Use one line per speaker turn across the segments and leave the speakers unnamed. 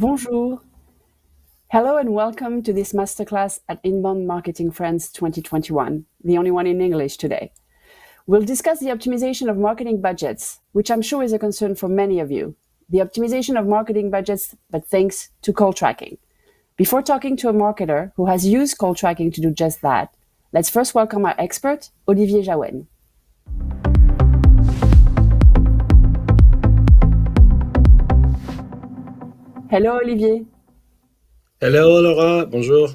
Bonjour. Hello and welcome to this masterclass at Inbound Marketing France 2021, the only one in English today. We'll discuss the optimization of marketing budgets, which I'm sure is a concern for many of you. The optimization of marketing budgets, but thanks to call tracking. Before talking to a marketer who has used call tracking to do just that, let's first welcome our expert, Olivier Jaouen. Hello, Olivier.
Hello, Laura. Bonjour.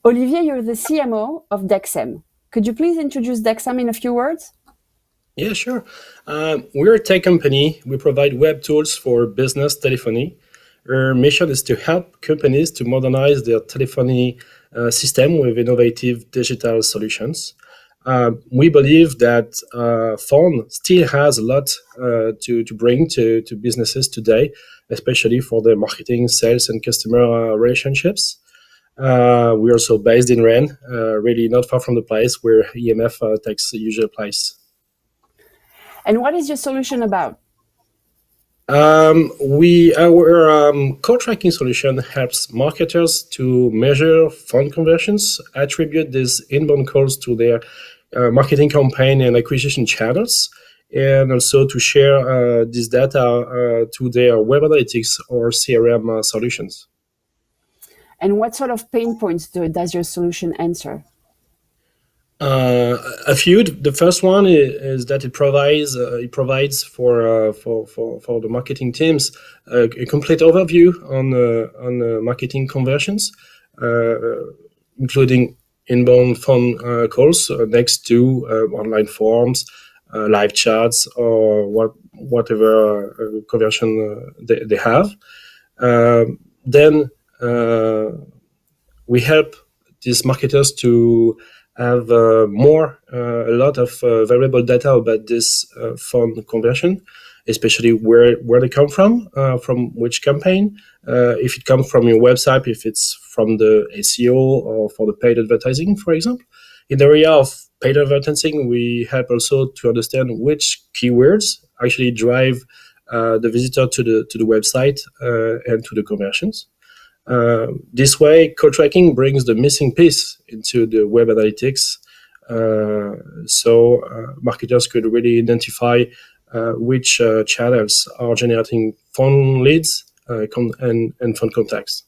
Olivier, you're the CMO of Dexem. Could you please introduce Dexem in a few words?
Yeah, sure. We're a tech company. We provide web tools for business telephony. Our mission is to help companies to modernize their telephony system with innovative digital solutions. We believe that phone still has a lot to bring to businesses today, especially for the marketing, sales, and customer relationships. We're also based in Rennes, really not far from the place where IMF takes the usual place.
And what is your solution about?
Our call tracking solution helps marketers to measure phone conversions, attribute these inbound calls to their marketing campaign and acquisition channels, and also to share this data to their web analytics or CRM solutions.
And what sort of pain points does your solution answer?
A few. The first one is that it provides for the marketing teams a complete overview on marketing conversions, including inbound phone calls next to online forms, live chats, or whatever conversion they have. Then we help these marketers to have a lot of variable data about this phone conversion, especially where they come from which campaign, if it comes from your website, if it's from the SEO or for the paid advertising, for example. In the area of paid advertising, we help also to understand which keywords actually drive the visitor to the website and to the conversions. This way, call tracking brings the missing piece into the web analytics, so marketers could really identify which channels are generating phone leads and phone contacts.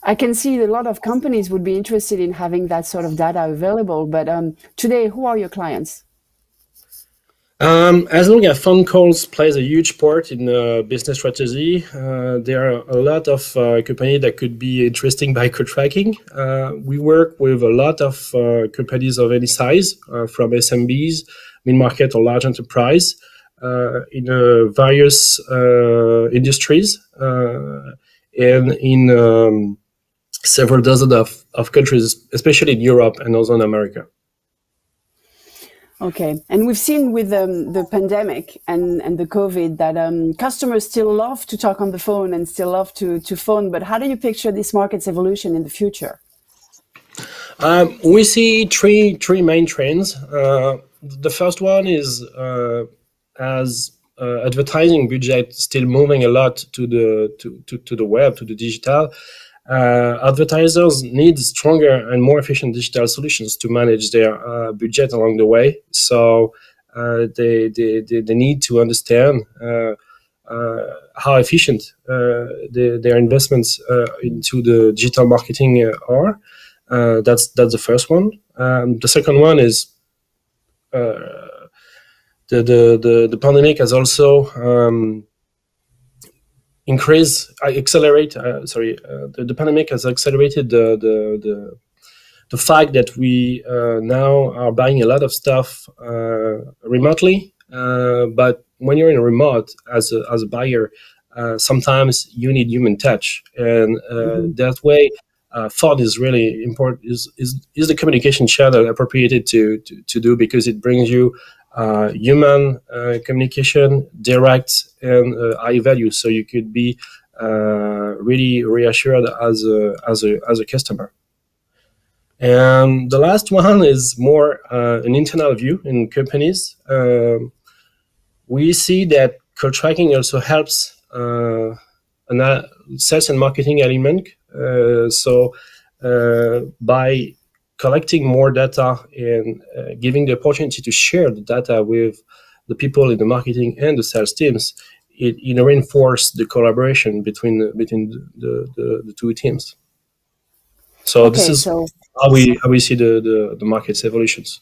I can see a lot of companies would be interested in having that sort of data available, but today, who are your clients?
As long as phone calls plays a huge part in business strategy, there are a lot of companies that could be interesting by call tracking. We work with a lot of companies of any size, from SMBs, mid-market or large enterprise, in various industries, and in several dozen of countries, especially in Europe and also in America.
Okay, and we've seen with the pandemic and the COVID that customers still love to talk on the phone and still love to phone, but how do you picture this market's evolution in the future?
We see three main trends. The first one is as advertising budget still moving a lot to the web, to the digital. Advertisers need stronger and more efficient digital solutions to manage their budget along the way. So they need to understand how efficient their investments into the digital marketing are. That's the first one. The second one is the pandemic has also the pandemic has accelerated the fact that we now are buying a lot of stuff remotely. But when you're in a remote as a buyer, sometimes you need human touch, and that way, phone is really important. Is the communication channel appropriated to do, because it brings you human communication, direct and high value, so you could be really reassured as a customer. And the last one is more an internal view in companies. We see that call tracking also helps sales and marketing element. So by collecting more data and giving the opportunity to share the data with the people in the marketing and the sales teams, it reinforces the collaboration between the two teams. So this is how we see the market's evolutions.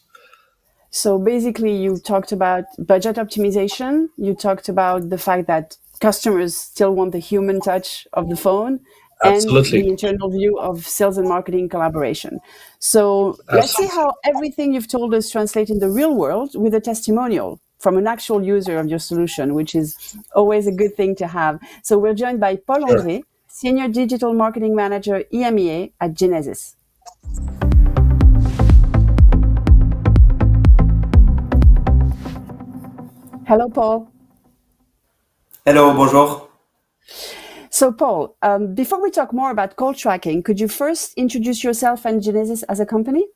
So basically, you talked about budget optimization. You talked about the fact that customers still want the human touch of the phone.
Absolutely.
And the internal view of sales and marketing collaboration. So let's see how everything you've told us translates in the real world with a testimonial from an actual user of your solution, which is always a good thing to have. So we're joined by Paul André, Senior Digital Marketing Manager EMEA at Genesis. Hello, Paul.
Hello, bonjour.
So, Paul, before we talk more about call tracking, could you first introduce yourself and Genesis as a company?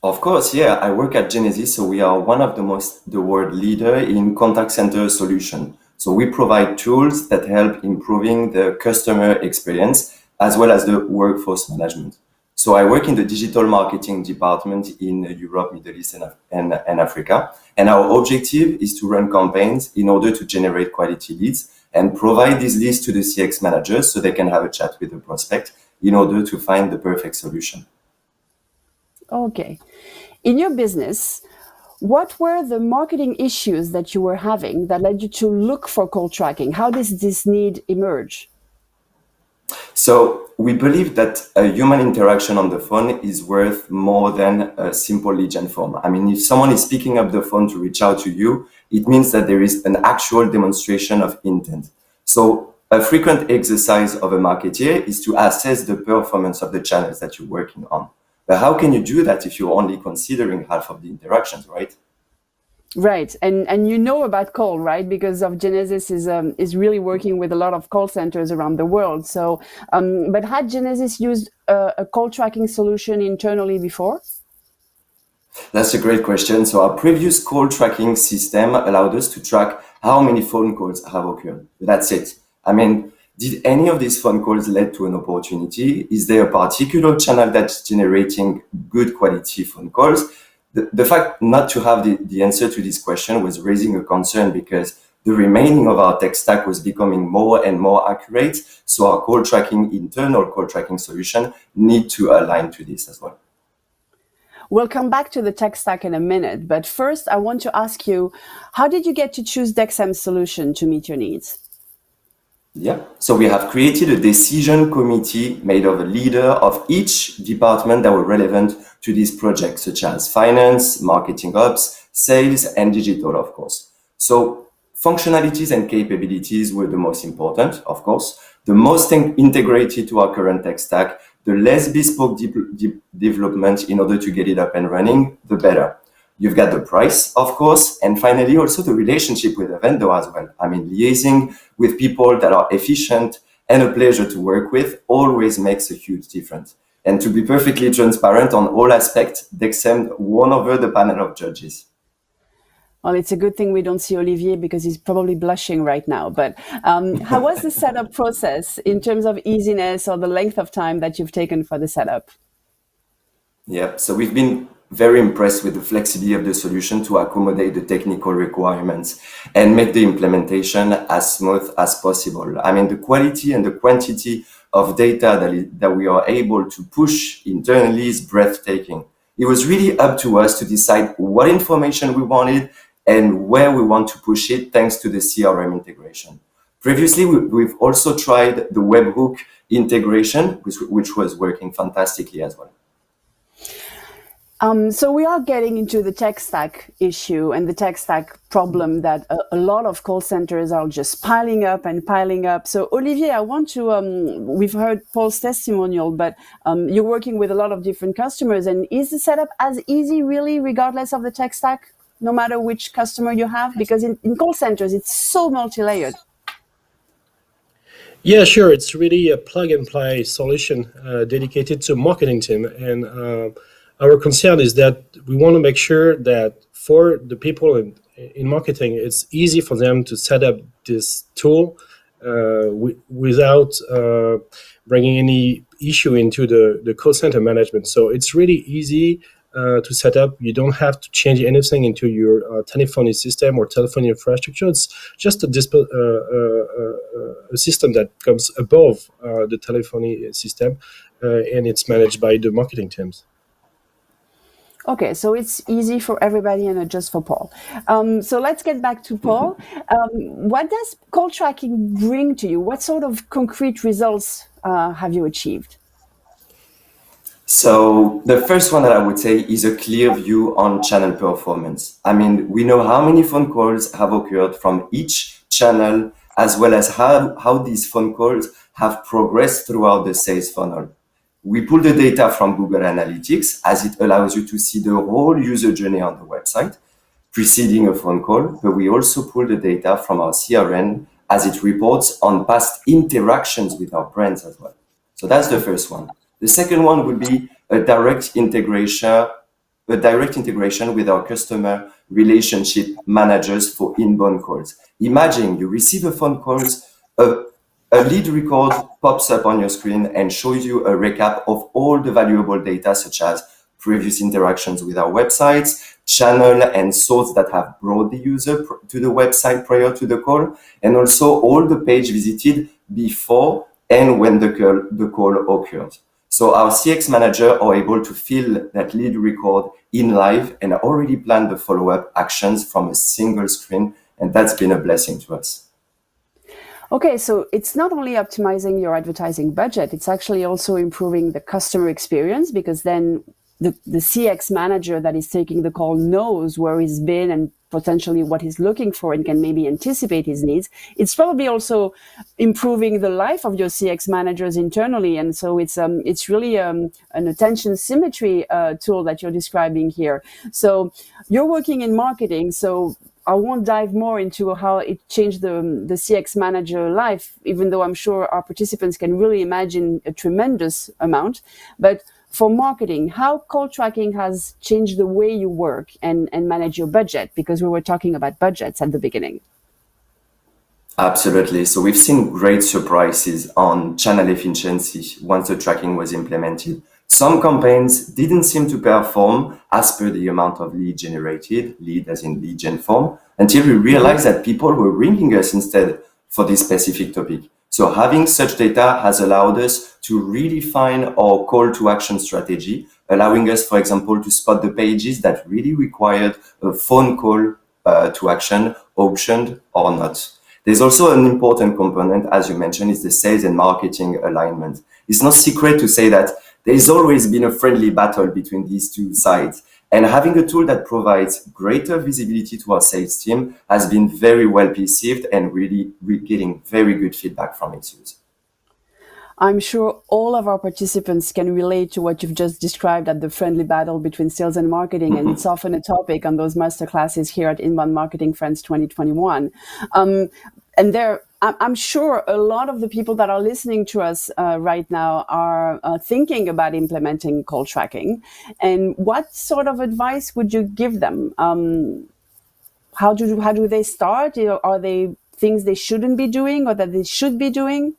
Of course, yeah. I work at Genesis, so we are one of the world leader in contact center solution. So we provide tools that help improving the customer experience as well as the workforce management. So I work in the digital marketing department in Europe, Middle East, and Africa. And our objective is to run campaigns in order to generate quality leads and provide these leads to the CX managers so they can have a chat with the prospect in order to find the perfect solution.
Okay. In your business, what were the marketing issues that you were having that led you to look for call tracking? How does this need emerge?
So we believe that a human interaction on the phone is worth more than a simple lead gen form. I mean, if someone is picking up the phone to reach out to you, it means that there is an actual demonstration of intent. So a frequent exercise of a marketeer is to assess the performance of the channels that you're working on. But how can you do that if you're only considering half of the interactions, right?
Right, and you know about call, right? Because of Genesis is really working with a lot of call centers around the world. So, but had Genesis used a call tracking solution internally before?
That's a great question. So our previous call tracking system allowed us to track how many phone calls have occurred. That's it. I mean, did any of these phone calls lead to an opportunity? Is there a particular channel that's generating good quality phone calls? The fact not to have the answer to this question was raising a concern because the remaining of our tech stack was becoming more and more accurate. So our internal call tracking solution need to align to this as well.
We'll come back to the tech stack in a minute, but first I want to ask you, how did you get to choose Dexam's solution to meet your needs?
Yeah, so we have created a decision committee made of a leader of each department that were relevant to this project, such as finance, marketing ops, sales, and digital, of course. So functionalities and capabilities were the most important, of course. The most integrated to our current tech stack, the less bespoke development in order to get it up and running, the better. You've got the price, of course, and finally also the relationship with the vendor as well. I mean, liaising with people that are efficient and a pleasure to work with always makes a huge difference. And to be perfectly transparent on all aspects, Dexam won over the panel of judges.
Well, it's a good thing we don't see Olivier because he's probably blushing right now. But how was the setup process in terms of easiness or the length of time that you've taken for the setup?
Yeah, so we've been very impressed with the flexibility of the solution to accommodate the technical requirements and make the implementation as smooth as possible. I mean, the quality and the quantity of data that we are able to push internally is breathtaking. It was really up to us to decide what information we wanted and where we want to push it thanks to the CRM integration. Previously, we've also tried the webhook integration, which was working fantastically as well.
So we are getting into the tech stack issue and the tech stack problem that a lot of call centers are just piling up and piling up. So Olivier, I want to, we've heard Paul's testimonial, but you're working with a lot of different customers. And is the setup as easy really, regardless of the tech stack, no matter which customer you have? Because in call centers, it's so multi-layered.
Yeah, sure. It's really a plug-and-play solution dedicated to marketing team. And our concern is that we want to make sure that for the people in marketing, it's easy for them to set up this tool without bringing any issue into the call center management. So it's really easy to set up. You don't have to change anything into your telephony system or telephony infrastructure. It's just a system that comes above the telephony system, and it's managed by the marketing teams.
Okay, so it's easy for everybody and not just for Paul. So let's get back to Paul. What does call tracking bring to you? What sort of concrete results have you achieved?
So the first one that I would say is a clear view on channel performance. I mean, we know how many phone calls have occurred from each channel, as well as how these phone calls have progressed throughout the sales funnel. We pull the data from Google Analytics, as it allows you to see the whole user journey on the website, preceding a phone call, but we also pull the data from our CRM as it reports on past interactions with our brands as well. So that's the first one. The second one would be a direct integration with our customer relationship managers for inbound calls. Imagine you receive a phone call, a lead record pops up on your screen and shows you a recap of all the valuable data, such as previous interactions with our websites, channel and source that have brought the user to the website prior to the call, and also all the page visited before and when the call occurred. So our CX manager are able to fill that lead record in live and already plan the follow-up actions from a single screen. And that's been a blessing to us.
Okay, so it's not only optimizing your advertising budget, it's actually also improving the customer experience, because then the CX manager that is taking the call knows where he's been and potentially what he's looking for and can maybe anticipate his needs. It's probably also improving the life of your CX managers internally. And so it's really an attention symmetry tool that you're describing here. So you're working in marketing, so I won't dive more into how it changed the CX manager life, even though I'm sure our participants can really imagine a tremendous amount. But for marketing, how call tracking has changed the way you work and manage your budget, because we were talking about budgets at the beginning.
Absolutely. So we've seen great surprises on channel efficiency once the tracking was implemented. Some campaigns didn't seem to perform as per the amount of lead generated, lead as in lead gen form, until we realized that people were ringing us instead for this specific topic. So having such data has allowed us to redefine our call to action strategy, allowing us, for example, to spot the pages that really required a phone call to action, optioned or not. There's also an important component, as you mentioned, is the sales and marketing alignment. It's not secret to say that there's always been a friendly battle between these two sides. And having a tool that provides greater visibility to our sales team has been very well perceived, and really we're getting very good feedback from its use.
I'm sure all of our participants can relate to what you've just described at the friendly battle between sales and marketing, and it's often a topic on those masterclasses here at Inbound Marketing Friends 2021. And I'm sure a lot of the people that are listening to us right now are thinking about implementing call tracking. And what sort of advice would you give them? How do they start? Are they things they shouldn't be doing or that they should be doing?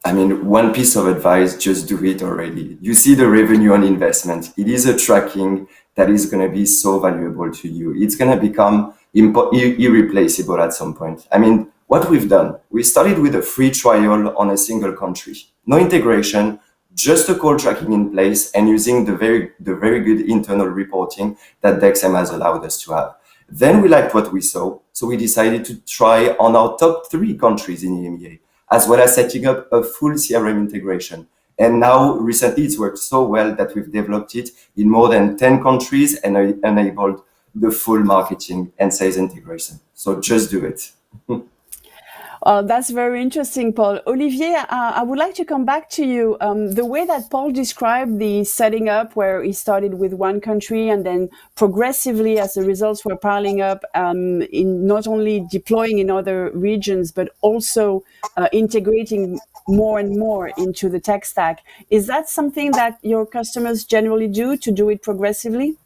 I mean, one piece of advice, just do it already. You see the revenue on investment. It is a tracking that is going to be so valuable to you. It's going to become irreplaceable at some point. I mean, what we've done, we started with a free trial on a single country. No integration, just a call tracking in place and using the very good internal reporting that Dexem has allowed us to have. Then we liked what we saw, so we decided to try on our top 3 countries in EMEA, as well as setting up a full CRM integration. And now, recently, it's worked so well that we've developed it in more than 10 countries and enabled the full marketing and sales integration. So just do it.
That's very interesting, Paul. Olivier, I would like to come back to you. The way that Paul described the setting up, where he started with one country and then progressively, as the results were piling up, in not only deploying in other regions, but also integrating more and more into the tech stack. Is that something that your customers generally do, to do it progressively?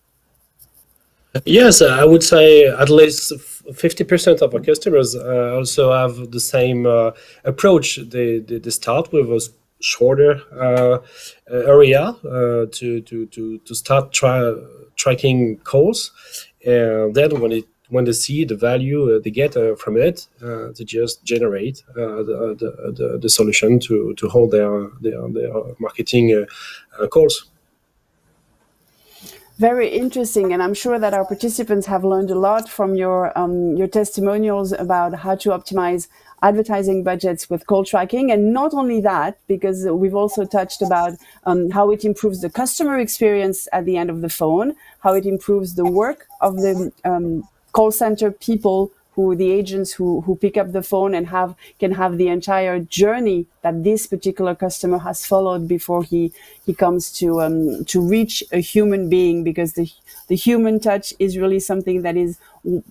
Yes, I would say at least 50% of our customers also have the same approach. They start with a shorter area to start tracking calls, and then when they see the value they get from it, they just generate the solution to hold their marketing calls.
Very interesting, and I'm sure that our participants have learned a lot from your testimonials about how to optimize advertising budgets with call tracking. And not only that, because we've also touched about how it improves the customer experience at the end of the phone, how it improves the work of the call center people, the agents who pick up the phone and can have the entire journey that this particular customer has followed before he comes to reach a human being, because the human touch is really something that is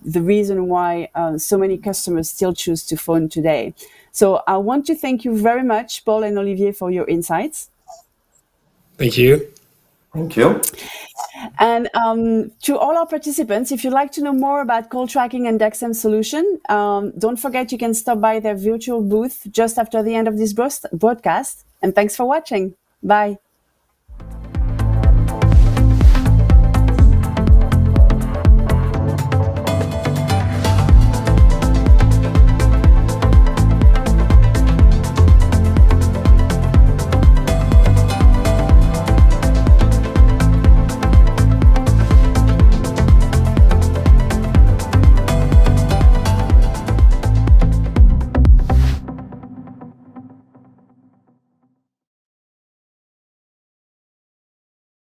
the reason why so many customers still choose to phone today. So I want to thank you very much, Paul and Olivier, for your insights.
Thank you.
Thank you.
And to all our participants, if you'd like to know more about call tracking and Dexem solution, don't forget you can stop by their virtual booth just after the end of this broadcast. And thanks for watching. Bye.